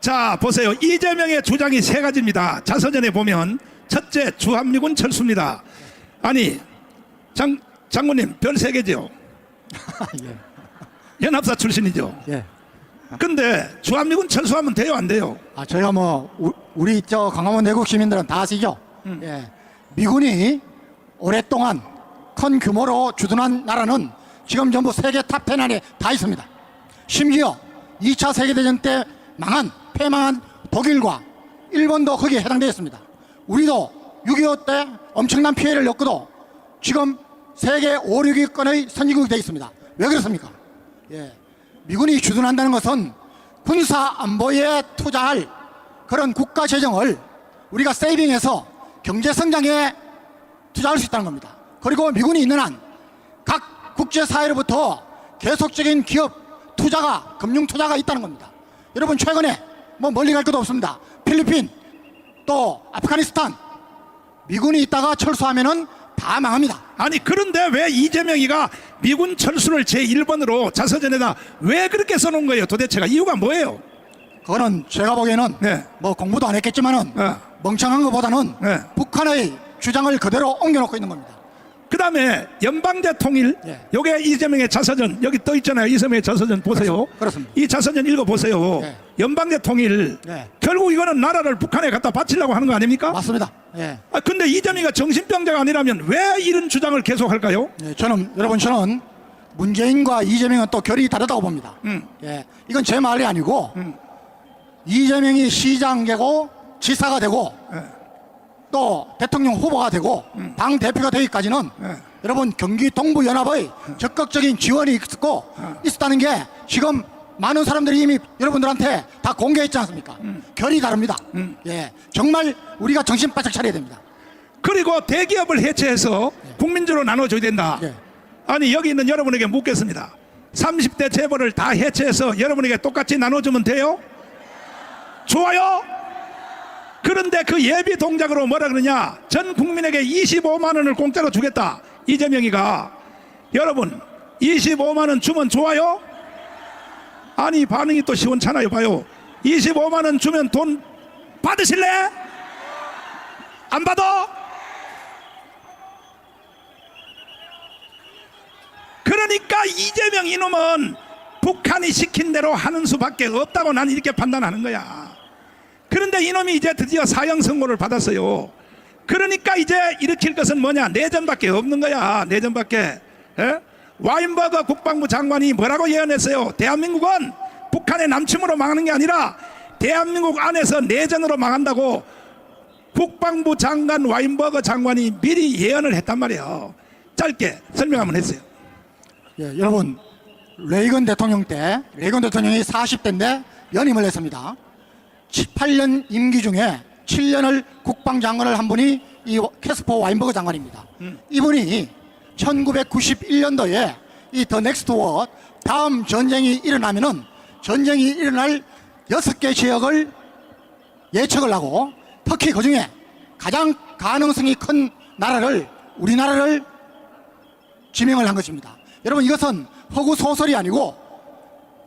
자, 보세요. 이재명의 주장이 세 가지입니다. 자서전에 보면 첫째, 주한미군 철수입니다. 아니, 장군님 별 세 개죠. 예. 연합사 출신이죠. 예. 근데 주한미군 철수하면 돼요, 안 돼요? 저희가 우리 저 광화문 내국 시민들은 다 아시죠? 예. 미군이 오랫동안 큰 규모로 주둔한 나라는 지금 전부 세계 탑10 안에 다 있습니다. 심지어 2차 세계대전 때 패망한 독일과 일본도 거기에 해당되어 있습니다. 우리도 6.25 때 엄청난 피해를 겪고도 지금 세계 5, 6위권의 선진국이 되어 있습니다. 왜 그렇습니까? 예. 미군이 주둔한다는 것은 군사 안보에 투자할 그런 국가 재정을 우리가 세이빙해서 경제 성장에 투자할 수 있다는 겁니다. 그리고 미군이 있는 한 각 국제사회로부터 계속적인 기업 투자가, 금융 투자가 있다는 겁니다. 여러분, 최근에 멀리 갈 것도 없습니다. 필리핀, 또 아프가니스탄, 미군이 있다가 철수하면은 다 망합니다. 아니, 그런데 왜 이재명이가 미군 철수를 제1번으로 자서전에다 왜 그렇게 써놓은 거예요? 도대체가 이유가 뭐예요? 그거는 제가 보기에는 네. 공부도 안 했겠지만은 멍청한 것보다는 네. 북한의 주장을 그대로 옮겨놓고 있는 겁니다. 그 다음에 연방제 통일, 예. 요게 이재명의 자서전, 여기 떠 있잖아요. 이재명의 자서전 보세요. 그렇습니다. 이 자서전 읽어보세요. 예. 연방제 통일, 예. 결국 이거는 나라를 북한에 갖다 바치려고 하는 거 아닙니까? 맞습니다. 예. 근데 이재명이가 정신병자가 아니라면 왜 이런 주장을 계속할까요? 예, 저는 문재인과 이재명은 또 결이 다르다고 봅니다. 예, 이건 제 말이 아니고 이재명이 시장 되고 지사가 되고 또 대통령 후보가 되고 당 대표가 되기까지는 여러분 경기 동부연합의 적극적인 지원이 있었다는 게 지금 많은 사람들이 이미 여러분들한테 다 공개했지 않습니까? 결이 다릅니다. 예, 정말 우리가 정신 바짝 차려야 됩니다. 그리고 대기업을 해체해서 국민주로 나눠줘야 된다. 예. 아니, 여기 있는 여러분에게 묻겠습니다. 30대 재벌을 다 해체해서 여러분에게 똑같이 나눠주면 돼요? 좋아요? 그런데 그 예비 동작으로 뭐라 그러냐? 전 국민에게 25만 원을 공짜로 주겠다. 이재명이가. 여러분, 25만 원 주면 좋아요? 아니, 반응이 또 시원찮아요. 봐요. 25만 원 주면 돈 받으실래? 안 받아? 그러니까 이재명 이놈은 북한이 시킨 대로 하는 수밖에 없다고 난 이렇게 판단하는 거야. 그런데 이놈이 이제 드디어 사형 선고를 받았어요. 그러니까 이제 일으킬 것은 뭐냐? 내전밖에 없는 거야. 내전밖에. 에? 와인버거 국방부 장관이 뭐라고 예언했어요? 대한민국은 북한의 남침으로 망하는 게 아니라 대한민국 안에서 내전으로 망한다고 국방부 장관 와인버거 장관이 미리 예언을 했단 말이에요. 짧게 설명 한번 했어요. 예, 여러분, 레이건 대통령이 40대인데 연임을 했습니다. 18년 임기 중에 7년을 국방장관을 한 분이 이 캐스퍼 와인버거 장관입니다. 이분이 1991년도에 이 더 넥스트 워 다음 전쟁이 일어나면은 전쟁이 일어날 6개 지역을 예측을 하고 특히 그 중에 가장 가능성이 큰 나라를 우리나라를 지명을 한 것입니다. 여러분, 이것은 허구 소설이 아니고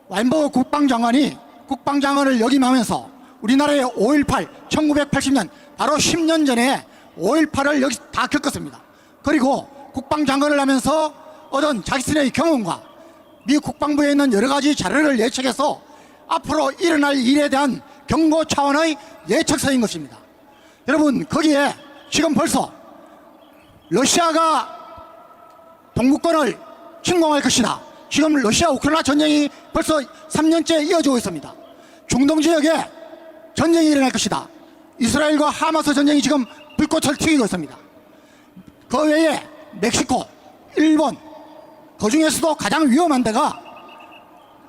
와인버거 국방장관을 역임하면서 우리나라의 5.18 1980년 바로 10년 전에 5.18을 여기 다 겪었습니다. 그리고 국방장관을 하면서 얻은 자신의 경험과 미 국방부에 있는 여러 가지 자료를 예측해서 앞으로 일어날 일에 대한 경고 차원의 예측서인 것입니다. 여러분, 거기에 지금 벌써 러시아가 동구권을 침공할 것이다. 지금 러시아 우크라이나 전쟁이 벌써 3년째 이어지고 있습니다. 중동 지역에 전쟁이 일어날 것이다. 이스라엘과 하마스 전쟁이 지금 불꽃을 튀기고 있습니다. 그 외에 멕시코, 일본, 그 중에서도 가장 위험한 데가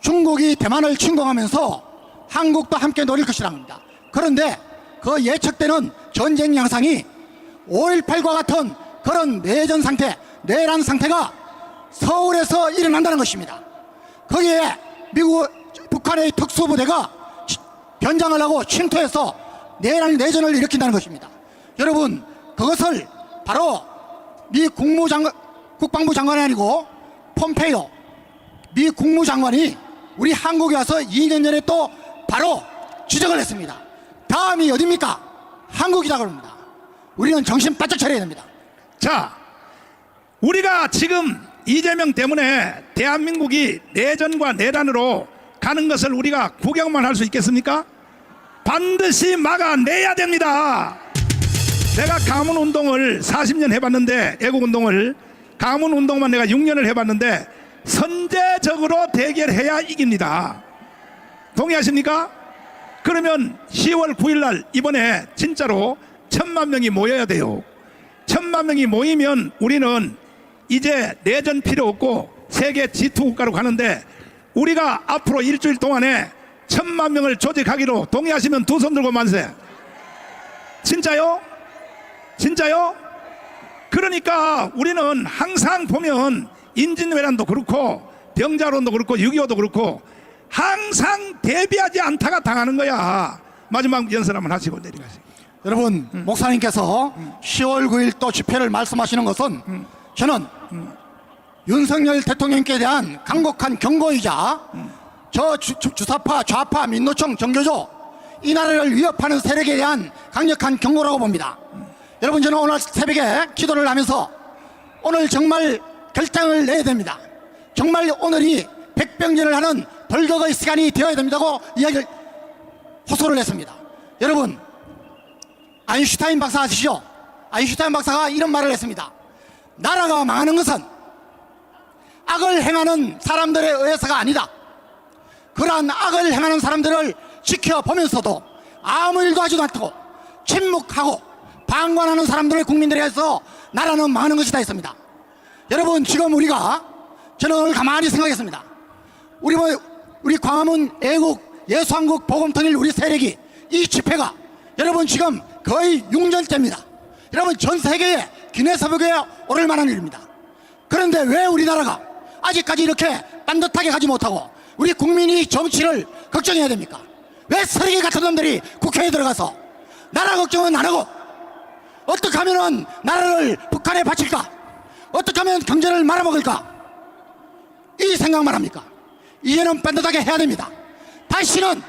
중국이 대만을 침공하면서 한국도 함께 노릴 것이라는 겁니다. 그런데 그 예측되는 전쟁 양상이 5.18과 같은 그런 내전 상태, 내란 상태가 서울에서 일어난다는 것입니다. 거기에 북한의 특수부대가 변장을 하고 침투해서 내전을 일으킨다는 것입니다. 여러분, 그것을 바로 미 국방부 장관이 아니고 폼페이오 미 국무장관이 우리 한국에 와서 2년 전에 또 바로 지적 예측을 했습니다. 다음이 어디입니까? 한국이라고 합니다. 우리는 정신 바짝 차려야 됩니다. 자, 우리가 지금 이재명 때문에 대한민국이 내전과 내란으로 가는 것을 우리가 구경만 할 수 있겠습니까? 반드시 막아내야 됩니다. 내가 가문운동을 40년 해봤는데, 애국운동을, 가문운동만 내가 6년을 해봤는데 선제적으로 대결해야 이깁니다. 동의하십니까? 그러면 10월 9일 날 이번에 진짜로 1,000만 명이 모여야 돼요. 1,000만 명이 모이면 우리는 이제 내전 필요 없고 세계 G2 국가로 가는데, 우리가 앞으로 일주일 동안에 1,000만 명을 조직하기로 동의하시면 두 손 들고 만세. 진짜요? 진짜요? 그러니까 우리는 항상 보면 인진왜란도 그렇고 병자론도 그렇고 6.25도 그렇고 항상 대비하지 않다가 당하는 거야. 마지막 연설 한번 하시고 내려가시고. 여러분, 목사님께서 10월 9일 또 집회를 말씀하시는 것은 저는 윤석열 대통령께 대한 강력한 경고이자 저 주사파, 좌파, 민노총, 정교조 이 나라를 위협하는 세력에 대한 강력한 경고라고 봅니다. 여러분, 저는 오늘 새벽에 기도를 하면서 오늘 정말 결단을 내야 됩니다. 정말 오늘이 백병전을 하는 돌격의 시간이 되어야 됩니다고 이야기를 호소를 했습니다. 여러분, 아인슈타인 박사 아시죠? 아인슈타인 박사가 이런 말을 했습니다. 나라가 망하는 것은 악을 행하는 사람들에 의해서가 아니다. 그러한 악을 행하는 사람들을 지켜보면서도 아무 일도 하지도 않고 침묵하고 방관하는 사람들을 국민들에 의해서 나라는 망하는 것이다 했습니다. 여러분, 지금 우리가, 저는 오늘 가만히 생각했습니다. 우리 광화문 애국 예수한국 복음통일 우리 세력이 이 집회가 여러분 지금 거의 6년째입니다. 여러분, 전 세계에 기네스북에 오를 만한 일입니다. 그런데 왜 우리나라가 아직까지 이렇게 딴듯하게 가지 못하고 우리 국민이 정치를 걱정해야 됩니까? 왜 쓰레기 같은 놈들이 국회에 들어가서 나라 걱정은 안 하고 어떻게 하면 나라를 북한에 바칠까? 어떻게 하면 경제를 말아먹을까? 이 생각만 합니까? 이제는 딴듯하게 해야 됩니다. 다시는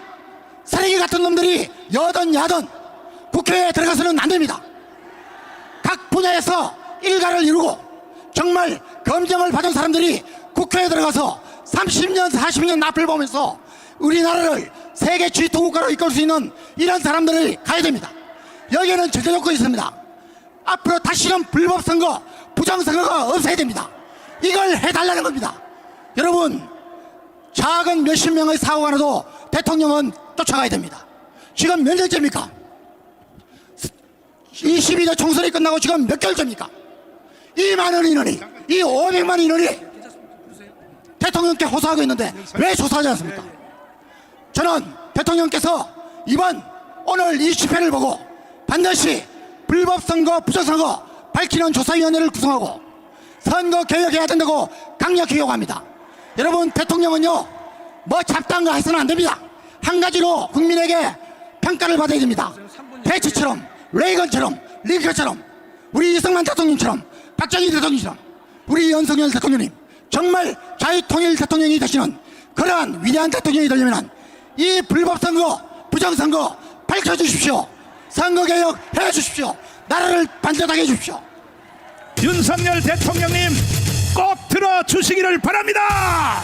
쓰레기 같은 놈들이 여든 야든 국회에 들어가서는 안 됩니다. 각 분야에서 일가를 이루고 정말 검증을 받은 사람들이 국회에 들어가서 30년 40년 앞을 보면서 우리나라를 세계 G2 국가로 이끌 수 있는 이런 사람들을 가야 됩니다. 여기에는 절대 조건이 있습니다. 앞으로 다시는 불법선거 부정선거가 없어야 됩니다. 이걸 해달라는 겁니다. 여러분, 작은 몇십 명의 사고가 나도 대통령은 쫓아가야 됩니다. 지금 몇 년째입니까? 22대 총선이 끝나고 지금 몇 개월째입니까? 이 많은 인원이, 이 500만 인원이 대통령께 호소하고 있는데 왜 조사하지 않습니까? 저는 대통령께서 오늘 이 집회를 보고 반드시 불법선거, 부정선거 밝히는 조사위원회를 구성하고 선거 개혁해야 된다고 강력히 요구합니다. 여러분, 대통령은요, 뭐 잡다한 거 해서는 안 됩니다. 한 가지로 국민에게 평가를 받아야 됩니다. 패치처럼, 레이건처럼, 링컨처럼, 우리 이승만 대통령처럼, 박정희 대통령처럼, 우리 윤석열 대통령님, 정말 자유통일 대통령이 되시는 그러한 위대한 대통령이 되려면 이 불법선거, 부정선거 밝혀주십시오. 선거개혁 해주십시오. 나라를 반듯하게 해주십시오. 윤석열 대통령님 꼭 들어주시기를 바랍니다.